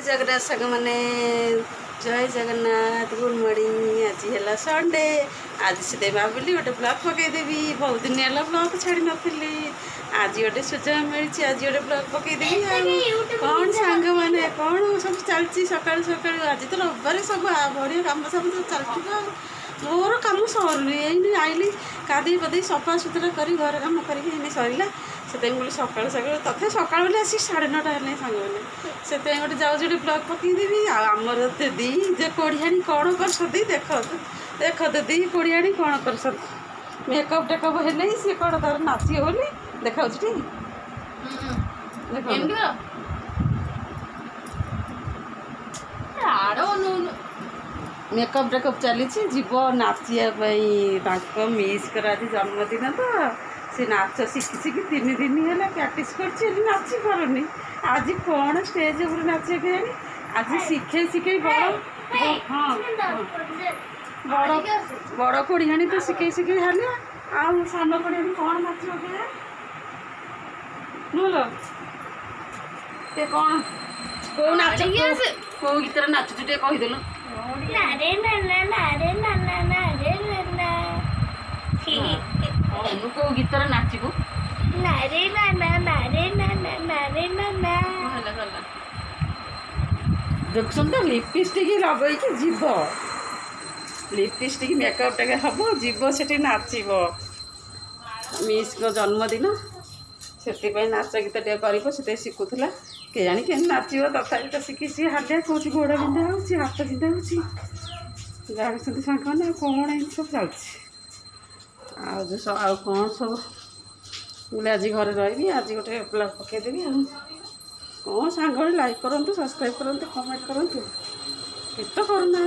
जगन्नाथ साग मैंने जय जगन्नाथ गुड मॉर्निंग। आज है संडे। आज से भाविली गोटे ब्लॉग पकईदेवी। बहुत दिन है ब्लॉग छाड़ी नी। आज गोटे सुजोग मिली। आज गोटे ब्लॉग पकईदेवी। कौन सांग मैंने कौन सब चलती सकाल सकाल। आज तो रविवार सब बढ़िया कम सब चलती। मोर कम सरुनी आईली गाधे पदे सफा सुतरा कर घर कम कर सरला से सकाल सकाल तथा सकाल बोले आसिक 9:30 है सांग मैंने से गोटे जाऊँ गोटे ब्लॉग पकईदेवी। आमर दी जे कोढ़ियाणी कौन कर देख देख दी कोढ़ियाणी कौन कर मेकअप टेकअप है सी कौन तार नाची बोली देखा मेकअप टेकअप चली जीव नाचिया मिस कर आज जन्मदिन तो सी नाच शिखी शिखी 3 दिन है प्रैक्टिस कर नाची पारुनी। आज कौन स्टेज उपर नाचे के आज शिखे शिखे बड़ हाँ बड़ बड़ कोढ़ियाणी तो शिखे शिखे हाल आम सान कोढ़ियाणी कौन नाचो के नुल कौन कौ नाच कौ गीत नाचुच टे कहीदेलु कौ गीत नाचबू देखुन तो लिपस्टिक लगे जीव लिपस्टिक मेकअप टे हम जीव से नाचब मिस को जन्मदिन से नाच गीत टे कर शिखुला के जानी के नाचो तथा तो शिखी सी हालिया कौन गोड़ बिंधा हो हाथ बिंधा हो जानते सांग मैंने कौन इन सब चलती आ कौन सब बोले आज घर रही आज गोटे ब्लॉग पकईदेवी। कौन सांग लाइक करूँ सब्सक्राइब करूँ कमेंट करूँ कित तो करना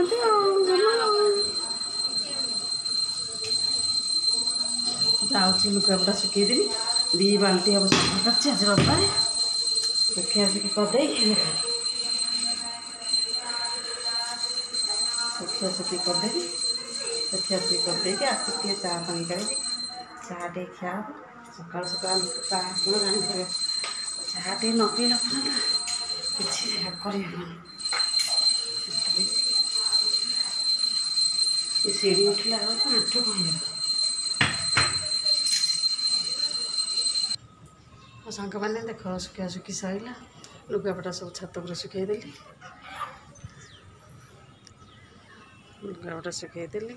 जाऊँगी लुगापटा सुखईदेवी 2 बाल्टी हम सफा कर आज रविवार देखिए आसिक करदे देखिए आसिक करदेवी देखिए आसिक करदे आसिक चा पानी कर चा टे खिया सकाल सकाल कौन जानी चा टे न पीला किसी कर सीढ़ी उठला आठ कह सांग मैंने देख सुखा सुखी सरला लुगापटा सब छात पर सुखईदेली लुगापटा सुखईदेली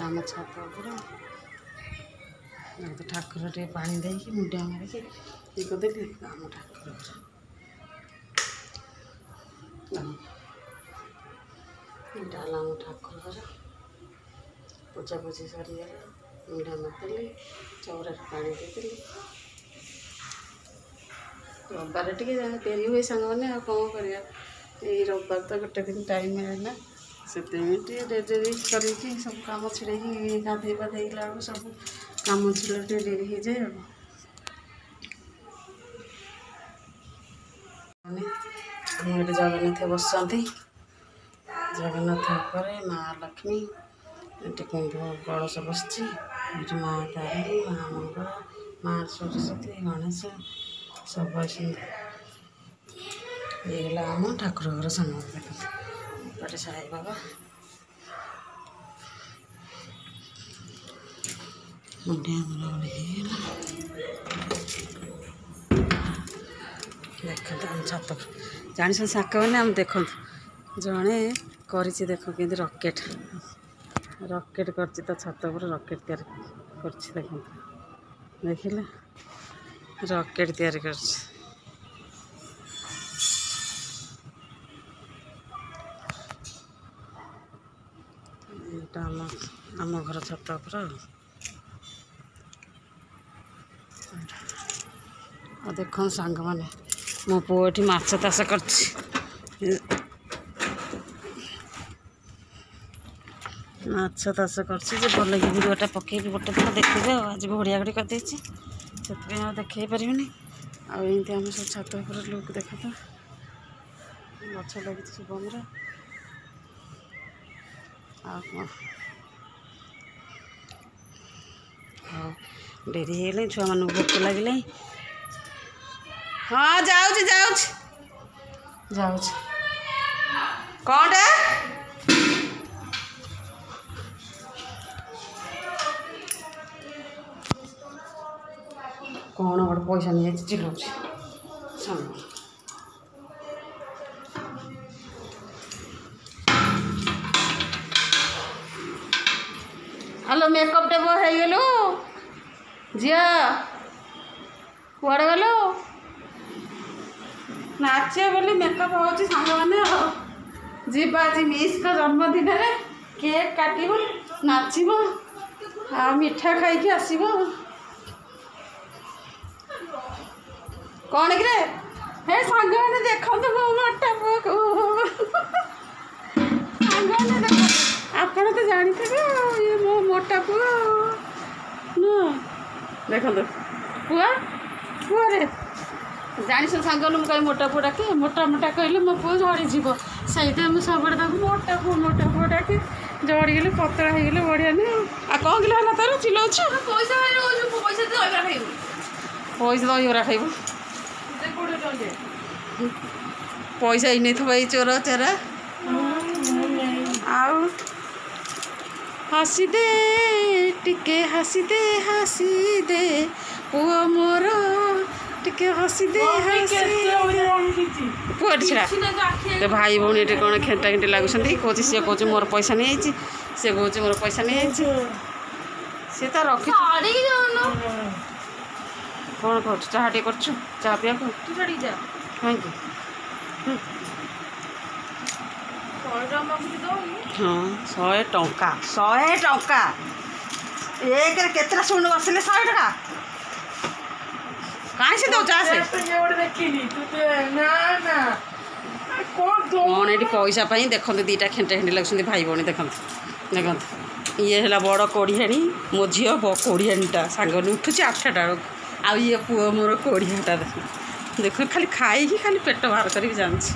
आम छात पर ठाकुर टे पानी दे मुंडिया मारिकी ये करदेली आम ठाकुर डाल आम ठाकुर पूजा पूजी सरीगला मुंडिया मारिदेली चौरा पानी देदेली रविवार टे डेरी हुए सांग मैंने कौन कर रविवार तो गोटे दिन टाइम मिलना से डेरी कर सब कम छिड़े गाधे पाधेला सब कम छिड़े डेरी हो जाए गोटे जगन्नाथ बसती जगन्नाथ माँ लक्ष्मी ये कुंभ कलश बस माँ तारिणी माँ मंगला माँ सरस्वती गणेश सब ये आम ठाकुर घर सांग देखते साई बाबा मुंडिया देखते आम छात जानी सांग मैंने आम देखो जड़े कर देख कि रकेट रकेट कर छात पर रकेट तैयार कर देखिले रकेट तैयार कर आम घर छात पर देख सांग मैंने मो पुओ ये माछ चाष कर माछ चाष कर भल कि भिडियोटा पकईबी गोटे दिन देखिए आज बढ़िया गड़ी करदे से देखे पारे आमती आम सब छात पर लुक देख तो गछ लगी सब आमर डेरी है छुआ मान भोक लगे हाँ जाऊँ ଯାଉଛି କ'ଣଟା କ'ଣ ଗୋଟେ ପଇସା ନେଇଯାଇଛି ଚିଲଉଛି ସାଙ୍ଗ ହ୍ୟାଲୋ ମେକଅପ୍ ଟେବ ହେଇଗଲୁ ଝିଅ କୁଆଡ଼େ ଗଲୁ ନାଚିବ ବୋଲି ମେକଅପ୍ ହେଉଛି ସାଙ୍ଗମାନେ ଆଉ ଯିବା ଆଜି ମିସ୍ଙ୍କ ଜନ୍ମଦିନରେ କେକ୍ କାଟିବ ନାଚିବ ଆଉ ମିଠା ଖାଇକି ଆସିବ କ'ଣ କିରେ ହେ ସାଙ୍ଗମାନେ ଦେଖନ୍ତୁ ମୋ ମୋଟା ପୁଅକୁ ସାଙ୍ଗମାନେ ଦେଖନ୍ତୁ ଆପଣ ତ ଜାଣିଥିବେ ଆଉ ଇଏ ମୋ ମୋଟା ପୁଅ ନୁହଁ ଦେଖନ୍ତୁ ପୁଅ ପୁଅରେ ଜାଣିଛ ସାଙ୍ଗମାନେ ମୁଁ କାହିଁ ମୋଟା ପୁଅ ଡାକେ ମୋଟା ମୋଟା କହିଲେ ମୋ ପୁଅ ଝଡ଼ିଯିବ ସେଇଥିପାଇଁ ମୁଁ ସବୁବେଳେ ତାକୁ ମୋଟା ପୁଅ ଡାକେ ଝଡ଼ିଗଲେ ପତଳା ହେଇଗଲେ ବଢ଼ିଆ ନୁହେଁ ଆଉ କ'ଣ କିଲୋ ହେଲା ତୋର ଚିଲଉଛୁ ପଇସା ଦହିବରା ଖାଇବୁ ପଇସା ହେଇନଥିବ ଏଇ ଚୋର ଚେରା ଆଉ ହସିଦେ ଟିକେ ହସିଦେ ପୁଅ ମୋର ଟିକେ ହସିଦେ ପୁଅ ଏଠି ଛିଡ଼ା ତ ଭାଇ ଭଉଣୀ ଏଠି କ'ଣ ଖେଣ୍ଟା ଖେଣ୍ଟି ଲାଗୁଛନ୍ତି କହୁଛି ସିଏ କହୁଛି ମୋର ପଇସା ନେଇଯାଇଛି ସିଏ କହୁଛି ମୋର ପଇସା ନେଇଯାଇଛି ସିଏ ତ ରଖି କ'ଣ କରୁଛୁ ଚାହା ଟିକେ କରୁଛୁ ଚାହା ପିଇବାକୁ କାହିଁକି ହଁ 100 ଟଙ୍କା ଏକରେ କେତେଟା ଶୁଣୁ ବସିଲେ 100 ଟଙ୍କା କାହିଁ ସେ ଦେଉଛ ଆସେ କ'ଣ ଏଠି ପଇସା ପାଇଁ ଦେଖନ୍ତୁ ଦୁଇଟା ଖେଣ୍ଟା ଖେଣ୍ଟି ଲାଗୁଛନ୍ତି ଭାଇ ଭଉଣୀ ଦେଖନ୍ତୁ ଇଏ ହେଲା ବଡ଼ କୋଢ଼ିଆଣୀ ମୋ ଝିଅ କୋଢ଼ିଆଣୀଟା ସାଙ୍ଗରେ ଉଠୁଛି 8ଟା ବେଳକୁ ଆଉ ଇଏ ପୁଅ ମୋର କୋଢ଼ିଆଟା ଦେଖୁ ଖାଲି ଖାଇକି ଖାଲି ପେଟ ବାହାର କରିକି ଜାଣିଛି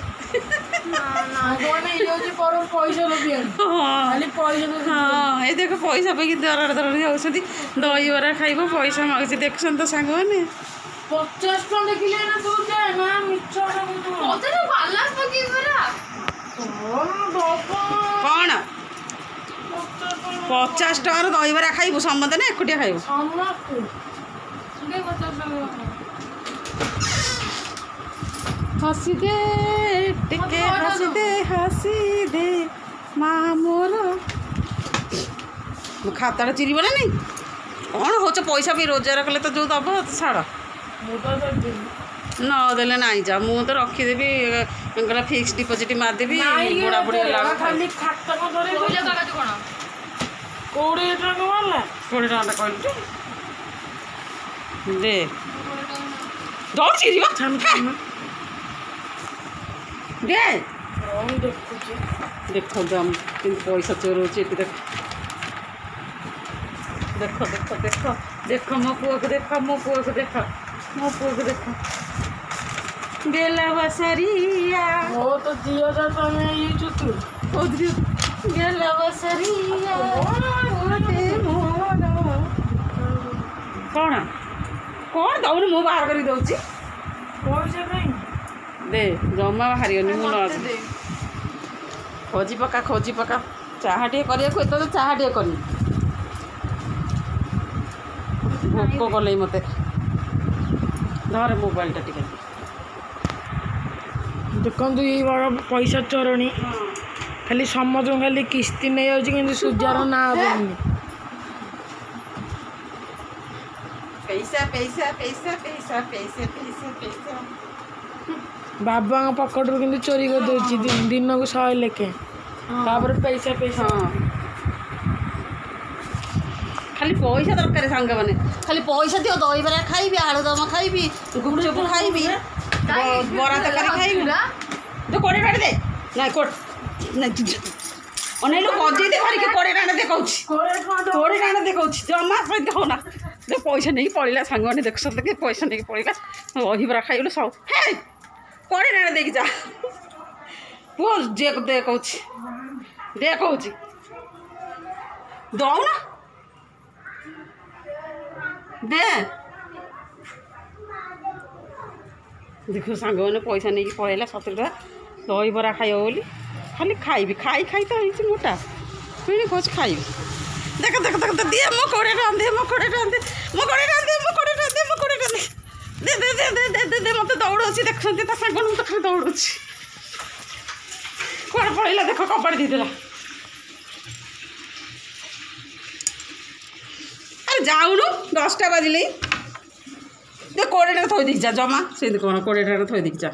ହଁ ଏ ଦେଖ ପଇସା ପାଇକି ଦରାଡ଼ି ଯାଉଛନ୍ତି ଦହିବରା ଖାଇବ ପଇସା ମାଗୁଛି ଦେଖୁଛନ୍ତି ତ ସାଙ୍ଗମାନେ 50 ଟଙ୍କା କ'ଣ 50 ଟଙ୍କାର ଦହିବରା ଖାଇବୁ ସମସ୍ତେ ନା ଏକୁଟିଆ ଖାଇବୁ ହସିଦେ ଟିକେ ହସିଦେ ମା ମୋର ମୋ ଖାତାଟା ଚିରିବ ନା ନାଇଁ କ'ଣ ହଉଛ ପଇସା ବି ରୋଜଗାର କଲେ ତ ଯେଉଁ ଦେବ ଛାଡ଼ ନ ଦେଲେ ନାଇଁ ଯା ମୁଁ ତ ରଖିଦେବି ଗଲା ଫିକ୍ସ ଡିପୋଜିଟ୍ ମାରିଦେବି ବୁଢ଼ା ବୁଢ଼ୀ ହେଲା 20 ଟଙ୍କାଟା କହିଲୁ ଦେ ଦୌଡ଼ ଚିରିବ ଦେ ଦେଖନ୍ତୁ ଆମ କିନ୍ତୁ ପଇସା ଚୋର ହେଉଛି ଏଠି ଦେଖ ମୋ ପୁଅକୁ ଦେଖ ଗେଲା ବସରିଆ ତ 2000 ଟଙ୍କା ନେଇଛୁ ତୁ ଗେଲା ବସରିଆ କ'ଣ ଦଉନି ମୁଁ ବାହାର କରିକି ଦେଉଛି ପଇସା ପାଇଁ ଦେ ଜମା ବାହାରିବନି ମୁଁ ନ ଖୋଜି ପକା ଚାହା ଟିକେ କରିବାକୁ ଏତେ ତ ଚାହା ଟିକେ କଲି ଭୋକ କଲେଇ ମୋତେ ଧରେ ମୋବାଇଲଟା ଟିକେ ଦେଖନ୍ତୁ ଏଇ ବଡ଼ ପଇସା ଚୋରଣୀ ଖାଲି ସମସ୍ତଙ୍କୁ ଖାଲି କିସ୍ତି ନେଇଯାଉଛି କିନ୍ତୁ ସୁଜାର ନାଁ ହବନି ପଇସା ବାବାଙ୍କ ପକେଟରୁ କିନ୍ତୁ ଚୋରି କରିଦେଉଛି ଦିନକୁ 100 ଲେଖେ ତାପରେ ପଇସା ଖାଲି ପଇସା ଦରକାର ସାଙ୍ଗମାନେ ଖାଲି ପଇସା ଦିଅ ଦହିବରା ଖାଇବି ଆଳୁଦମ ଖାଇବି ଗୁପଚୁପ ଖାଇବି ବରା ତରକାରୀ ଖାଇବି ତୁ 20 ଟଙ୍କା ଦେ ନାଇଁ ଅନେଇଲୁ ବଜେଇଦେ ଧରିକି 20 ଟଙ୍କା ଦେଖାଉଛି 20 ଟଙ୍କା ଦେଖାଉଛି ଜମା ହଉନା ଯେ ପଇସା ନେଇକି ପଳେଇଲା ସାଙ୍ଗମାନେ ଦେଖୁଛନ୍ତି କି ପଇସା ନେଇକି ପଳେଇଲା ଦହିବରା ଖାଇଗଲୁ ସବୁ ହେ 20 ଟଙ୍କା ଦେଇକି ଯା ପୁଅ ଦେ କହୁଛି ଦଉନା ଦେ ଦେଖ ସାଙ୍ଗମାନେ ପଇସା ନେଇକି ପଳେଇଲା 70 ଟଙ୍କା ଦହିବରା ଖାଇବ ବୋଲି ଖାଲି ଖାଇବି ଖାଇ ତ ହେଇଛି ମୋଟା ପୁଣି କହୁଛି ଖାଇବି ଦେଖ ଦେଖ ଦେଖ ଦିଏ ମୋ 20 ଟଙ୍କା ଦିଏ ମୋ 20 ଟଙ୍କା ଦିଏ ମୋ 20 ଟଙ୍କା ଦିଏ ମୋ 20 ଟଙ୍କା ଦିଏ ମୋ 20 ଟଙ୍କା ଦେ ଦେ ଦେ ଦେ ଦେ ଦେ ମୋତେ ଦୌଡ଼ଉଛି ଦେଖୁଛନ୍ତି ତା ସାଙ୍ଗମାନଙ୍କୁ ତ ଖାଲି ଦୌଡ଼ୁଛି କୁଆଡ଼େ ପଳେଇଲା ଦେଖ କବାଟ ଦେଇଦେଲା ଆରେ ଯାଉନୁ 10ଟା ବାଜିଲେ ଦେ 20 ଟଙ୍କା ଥୋଇ ଦେଇକି ଯା ଜମା ସେମିତି କ'ଣ 20 ଟଙ୍କା ଥୋଇ ଦେଇକି ଯା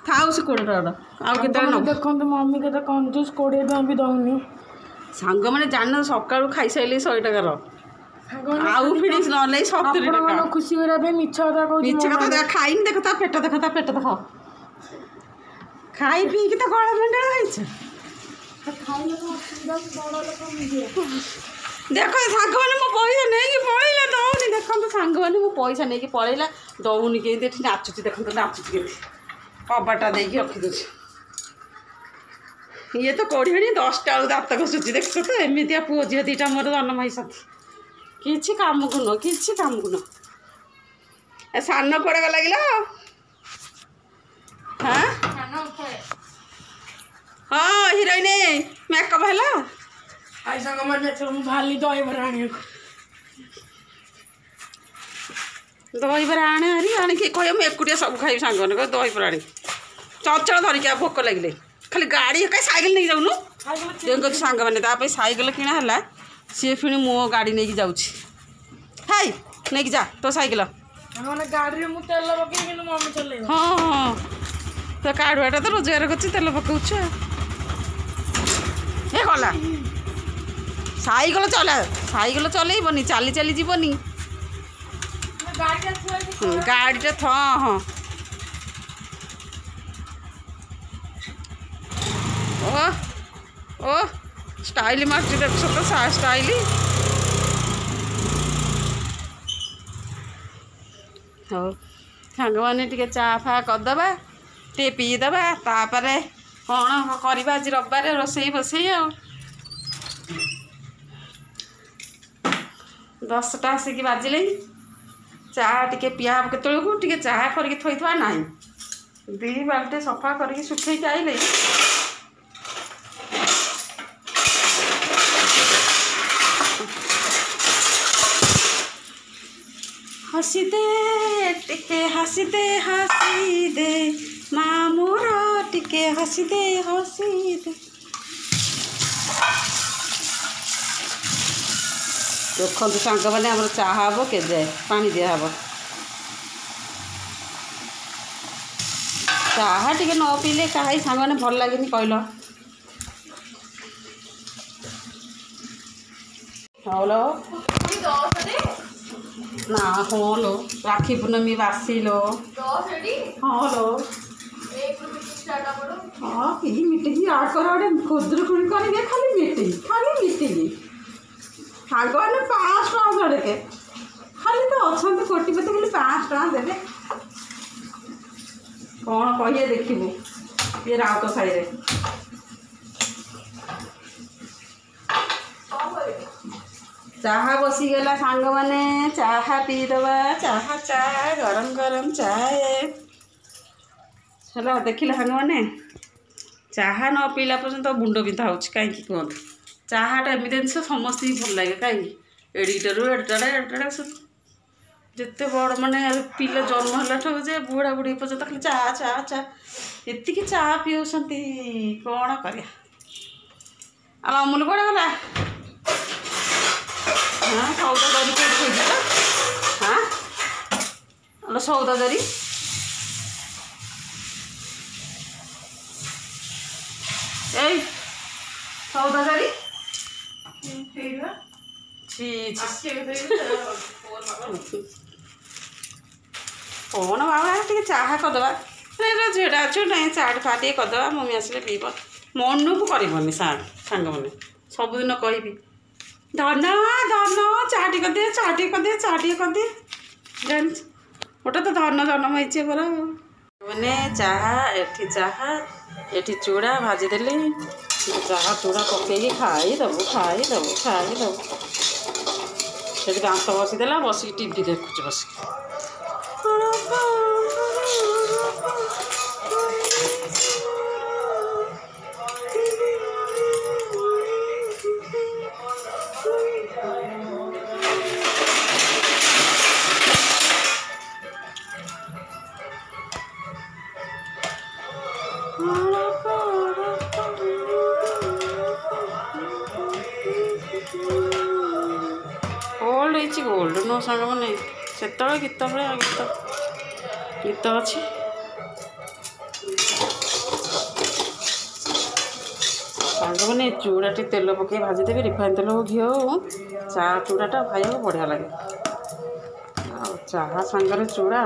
ଖାଉ ସେ 20 ଟଙ୍କା ଆଉ କେତେବେଳେ ନେବ ଦେଖନ୍ତୁ ମମି କେତେ କଞ୍ଜୁସ୍ 20 ଟଙ୍କା ବି ଦଉନି ସାଙ୍ଗମାନେ ଜାଣିନ ସକାଳୁ ଖାଇସାରିଲେ 100 ଟଙ୍କାର ଆଉ ଫିଣି ନହେଲେ 70 ଟଙ୍କା ଖୁସି କରିବା ପାଇଁ ମିଛ କଥା କହୁଛି ମିଛ କଥା ଦେଖ ଖାଇନି ଦେଖ ତା ପେଟ ଦେଖ ଖାଇ ପିଇକି ତ ଗଳା ମଣ୍ଡଳ ହେଇଛି ଦେଖ ସାଙ୍ଗମାନେ ମୋ ପଇସା ନେଇକି ପଳେଇଲା ଦଉନି ଦେଖନ୍ତୁ ସାଙ୍ଗମାନେ ମୋ ପଇସା ନେଇକି ପଳେଇଲା ଦଉନି କେମିତି ଏଠି ନାଚୁଛି ଦେଖନ୍ତୁ ନାଚୁଛି କେମିତି କବାଟା ଦେଇକି ରଖିଦେଉଛି ଇଏ ତ କୋଢ଼ିଆଣି 10ଟା ବେଳକୁ ଦାନ୍ତ ଘଷୁଛି ଦେଖ ତ ଏମିତିଆ ପୁଅ ଝିଅ ଦୁଇଟା ମୋର ଜନ୍ମ ହେଇଛନ୍ତି କିଛି କାମକୁ ନୁହଁ ଏ ସାନ କୁଆଡ଼େ ଗଲା ଲାଗିଲା ହଁ ହିରୋଇନ ମେକଅପ୍ ହେଲା ଆଇ ସାଙ୍ଗମାନେ ମୁଁ ଭାଲି ଦହିବରା ଆଣିବାକୁ ଦହିବରା ଆଣିକି କହିବ ମୁଁ ଏକୁଟିଆ ସବୁ ଖାଇବି ସାଙ୍ଗମାନେ କହିବ ଦହିବରା ଆଣି ଚଞ୍ଚଳ ଧରିକି ଆଉ ଭୋକ ଲାଗିଲେ ଖାଲି ଗାଡ଼ି କାହିଁ ସାଇକେଲ ନେଇକି ଯାଉନୁ ଯେମିତି ସାଙ୍ଗମାନେ ତା ପାଇଁ ସାଇକେଲ କିଣା ହେଲା ସିଏ ପୁଣି ମୋ ଗାଡ଼ି ନେଇକି ଯାଉଛି ହାଇ ନେଇକି ଯା ତୋ ସାଇକେଲ ଗାଡ଼ିରେ ମୁଁ ତେଲ ପକେଇବି କିନ୍ତୁ ମମି ଚଲେଇବ ହଁ ତ କାଡ଼ୁଆଟା ତ ରୋଜଗାର କରୁଛି ତେଲ ପକାଉଛୁ ଏ ଗଲା ସାଇକେଲ ଚଲେଇବନି ଚାଲି ଚାଲି ଯିବନି ଗାଡ଼ିଟା ହଁ ଓ ଷ୍ଟାଇଲ ମାରୁଛି ଦେଖ ତ ଷ୍ଟାଇଲ ହଉ ସାଙ୍ଗମାନେ ଟିକେ ଚା ଫା କରିଦେବା ଟିକେ ପିଇଦେବା ତାପରେ କ'ଣ କରିବା ଆଜି ରବିବାର ରୋଷେଇ ବସେଇ ଆଉ 10ଟା ଆସିକି ବାଜିଲେ ଚାହା ଟିକେ ପିଆ ହେବ କେତେବେଳକୁ ଟିକେ ଚାହା କରିକି ଥୋଇଥିବା ନାହିଁ 2 ବାଲ୍ଟି ସଫା କରିକି ଶୁଖେଇକି ଆଇଲେ हसीदे टिके हसीदे हसीदे माँ मोर टिके हसीदे हसीदे देखो सांग मैंने आम चाह हम के पानी दिहब चाह टे न पीले कहीं सांग मैंने भल लगे कहल हलो ना हाँ लो राखी पूर्णमी बासी लो हाँ लो हाँ कि मीटिंग आड कर खुदरुकुणी करेंगे खाली मीटिंग सांग मैंने 500 टका धड़के खाली तो अच्छा कोटिपति खाली 500 टका देवे कौन कहिए देखू ये राउत साई चाह बसीगला सांग मैंने चाह पीदबा चाह गरम गरम चाय है देखिले सांग मैंने चाह न पीला पर्यंत मुंड बिंधा हो कहीं कहते चाहटा एमती जिन समस्त ही भल लगे कहीं एडिटर एडिटा जिते बड़ माने पिला जन्म है बुढ़ा बुढ़ी पर्यंत खाली चाह चाह चाह एति चाह पीऊँगी कौन कर अमूल कौन गला हाँ सौदा दरी कौन हाँ अलो सौदा दरी सौदा दरी कौन बाबा टे चाह करदे झीटा अच्छे ना चाट फाटे करदे मम्मी आसिले पीब मन को करनी सांग मैंने सबुदिन कह धन धन चाटी करदे चाटी करदे चाटी करदे जान गोटे तो धन जन्म होती पर मैंने चाह एठी चूड़ा भाजीदेली चाह चूड़ा पकईकि खाईदेबू से दांत बसीदेला बसिक टीवी देखुच बसिक ଓଲ୍ଡ ହେଇଛି ଗୋଲ୍ଡ ନୁହଁ ସାଙ୍ଗମାନେ ସେତେବେଳେ ଗୀତ ଭଳିଆ ଗୀତ ଅଛି। ସାଙ୍ଗମାନେ ଚୁଡ଼ାଟି ତେଲ ପକାଇ ଭାଜିଦେବି ରିଫାଇନ୍ ତେଲ ହଉ ଘିଅ ହଉ ଚା ଚୁଡ଼ାଟା ଖାଇବାକୁ ବଢ଼ିଆ ଲାଗେ। ଆଉ ଚାହା ସାଙ୍ଗରେ ଚୁଡ଼ା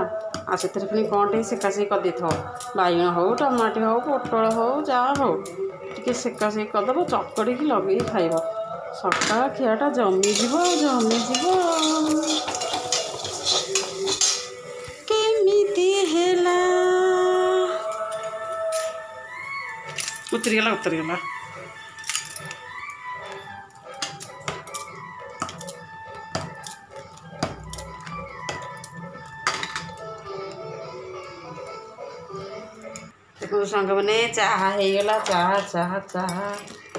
ଆଉ ସେଥିରେ ପୁଣି କ'ଣ ଟିକେ ସେକାସେକି କରିଦେଇଥିବ ବାଇଗଣ ହଉ ଟମାଟୋ ହଉ ପୋଟଳ ହଉ ଯାହା ହଉ ଟିକେ ସେକାସେକି କରିଦେବ ଚକଡ଼ିକି ଲଗେଇକି ଖାଇବ। ସକାଳ ଖିଆଟା ଜମିଯିବ। କେମିତି ହେଲା ଉତରିଗଲା। देखो साଙ୍ଗने चाहा ହେଇଗଲା ଚାହା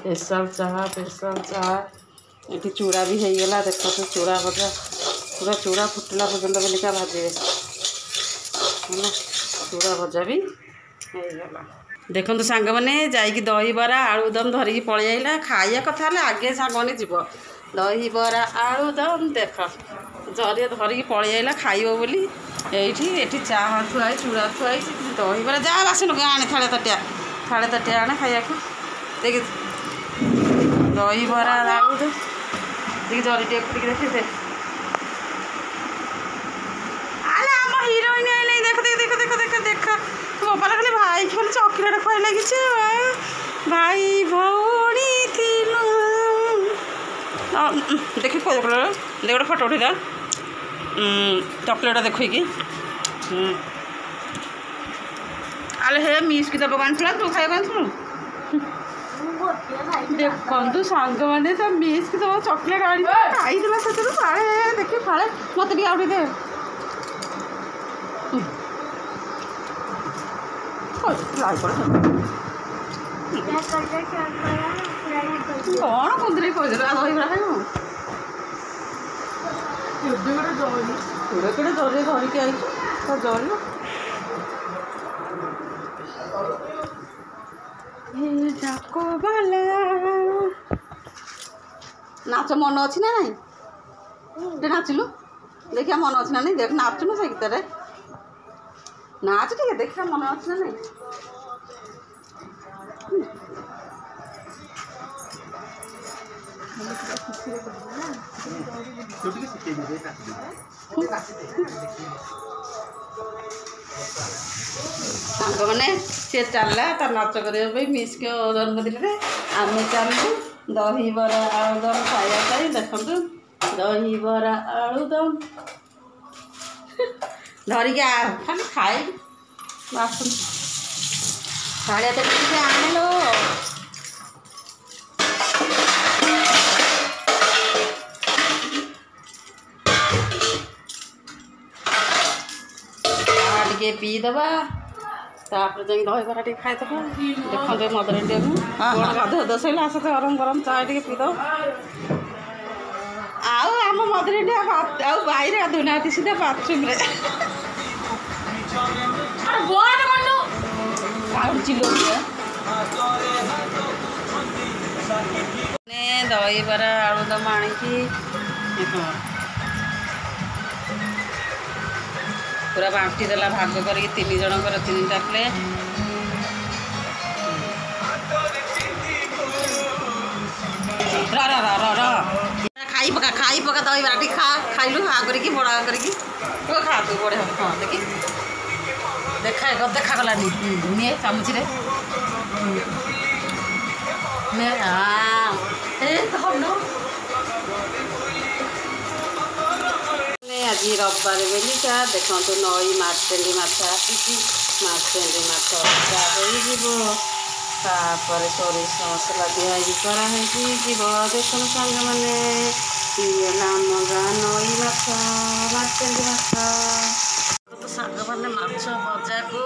स्पेशल चाहा ये चूड़ा भी ହେଇଗଲା। देखो तो चूड़ा भजा पूरा चूड़ा फुटला पर्यंत बोलिका भाजिए है चूड़ा भजा भी ହେଇଗଲା। देखो सांग मैंने जाइकी दही बरा आलुदम धरिकी पलि आइला खाइया कथा आगे सांग मैंने जीव दही बरा आलुदम देख जरिए धरिकी पलि आइला खाइब बोली एठी चाहा थुआई चूड़ा थुआई दही बरा जा बासन आने थाड़े तटिया आने खाइया देख दही बरा आलुदम देख जरी टे देखते हिरोइन आई देख देख देख देख देख देख मोबाइल खाली भाई खाली चॉकलेट खुआई लगी भाई भौणी देखी देख गोटे फोटो उठा चॉकलेट देखी आले हे मिस की दबा आनी तू खाइबा देखु सांग मैंने तो मिस की दबा चॉकलेट आनी खाई से फाड़े देखी फाड़े मत भी आउट दे कौन कुंदरी कह दहीबरा खाइबे जरी धरिकी आई जरी नाच मन अच्छी ना नहीं नाचिलु देखिया मन अच्छी ना नहीं देख नाचुन से गीत नाच टे देखिया मन अच्छी ना नहीं सांग मैंने सी चलला तार नाच करने मिस के जन्मदिन में आम चलू दही बरा आलुदम खाया देखु दही बरा आलुदम धरिकी खाली खाई बासन थाड़िया तो ठीक आने लो टे पीदबा तापर जा दहीबरा टे खाईदबा देखते मदर इंडिया को गाधो दसैला आस गरम गरम चाय टे पीदब आम मदर इंडिया बाहर गाधोना सीधा बाथरूम चिल्लो दहीबरा आलुदम आणिकी पूरा बांटी देला भाग करके 3 जनकर 3टा प्लेट खाई पका दहीबरा टी खा खाइलु हा करके बड़ा करके खा तू बड़े हाँ देखी देखा गलानी निए चामच रे आज रविवार बोलिका देखो नई मार्चेंडी माछ आसी मार्चेंडी माछ तापर सोरिष मसला दिहाई कराई देख सांग मैंने नाम गाँ नई माछ मार्चेंडी माछ तो सांग मैंने माछ भजा को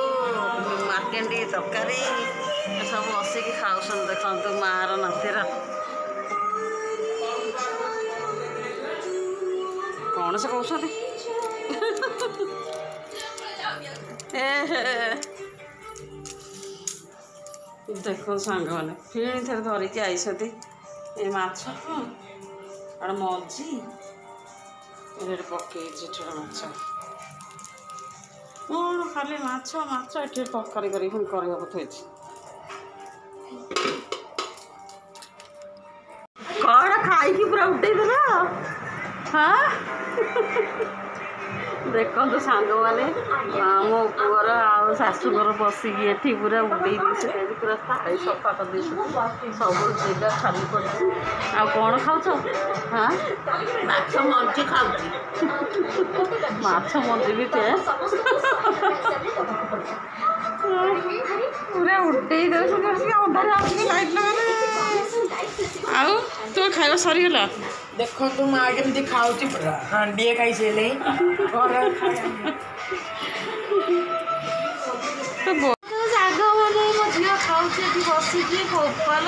मार्केंडी तरकारी सब बसिकी खाऊन देखते मार नातीर कौन से कौन ଦେଖ ସାଙ୍ଗମାନେ ଫିଣି ଥରେ ଧରିକି ଆଇଛନ୍ତି ଏ ମାଛକୁ ଆଡ଼େ ମଝି ଏଠି ପକେଇଛି ଛୋଟ ମାଛ କ'ଣ ଖାଲି ମାଛ ମାଛ ଏଠି ତରକାରୀ କରିକି ପୁଣି କରିବାକୁ ଥୋଇଛି କ'ଣ ଖାଇକି ପୁରା ଉଠେଇଦେଲ ହଁ ଦେଖନ୍ତୁ ସାଙ୍ଗମାନେ ମୋ ପୁଅର ଆଉ ଶାଶୁଙ୍କର ବସିକି ଏଠି ପୁରା ଉଡ଼େଇ ଦେଇଛନ୍ତି ପୁରା ଥାଳି ସଫା କରିଦେଇଛନ୍ତି ସବୁ ଜାଗା ଖାଲି ପଡ଼ିଛି ଆଉ କ'ଣ ଖାଉଛ ହଁ ମାଛ ମଞ୍ଜି ଖାଉଛି ମାଛ ମଞ୍ଜି ବି ପୁରା ଉଡ଼େଇ ଦେଉଛନ୍ତି ଅଧାରେ ଆସିକି ଲାଇଟ୍ ଲଗାଇଲେ ଆଉ ତୋ ଖାଇବା ସରିଗଲା ଦେଖନ୍ତୁ ମା କେମିତି ଖାଉଛି ପୁରା ହାଣ୍ଡିଏ ଖାଇସାରିଲେଣି ଜାଗ ମାନେ ମୋ ଝିଅ ଖାଉଛି ଏଠି ବସିକି ଗୋପାଲ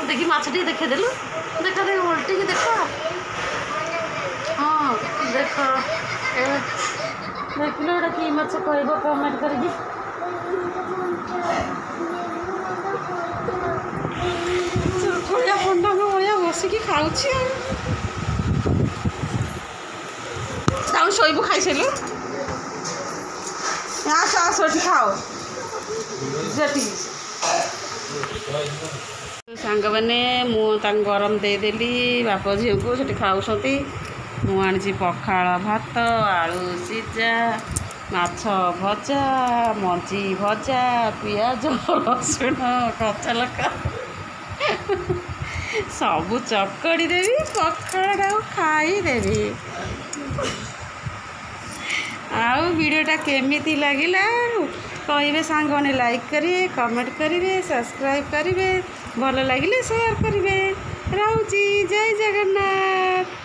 ଦେଖି ମାଛ ଟିକେ ଦେଖେଇଦେଲୁ ଦେଖ ଦେଖ ଓଲଟିକି ଦେଖ ହଁ ଦେଖ ଦେଖିଲ ଏଇଟା କି ମାଛ କହିବ କମେଣ୍ଟ କରିକି ଭଳିଆ ପଣ୍ଡାଙ୍କ ଭଳିଆ ବସିକି ଖାଉଛି ଆଉ ତାକୁ ଶୋଇବୁ ଖାଇସାରିଲୁ ଆସ ଆସ ଏଠି ଖାଅ ସେଠି ସାଙ୍ଗମାନେ ମୁଁ ତାଙ୍କୁ ଗରମ ଦେଇଦେଲି ବାପ ଝିଅକୁ ସେଠି ଖାଉଛନ୍ତି ମୁଁ ଆଣିଛି ପଖାଳ ଭାତ ଆଳୁ ସିଝା ମାଛ ଭଜା ମଞ୍ଜି ଭଜା ପିଆଜ ରସୁଣ କଞ୍ଚା ଲଙ୍କା ସବୁ ଚକଡ଼ି ଦେବି ପଖାଳଟାକୁ ଖାଇଦେବି ଆଉ ଭିଡ଼ିଓଟା କେମିତି ଲାଗିଲା କହିବେ ସାଙ୍ଗମାନେ ଲାଇକ୍ କରିବେ କମେଣ୍ଟ କରିବେ ସବସ୍କ୍ରାଇବ୍ କରିବେ ଭଲ ଲାଗିଲେ ସେୟାର କରିବେ ରହୁଛି ଜୟ ଜଗନ୍ନାଥ।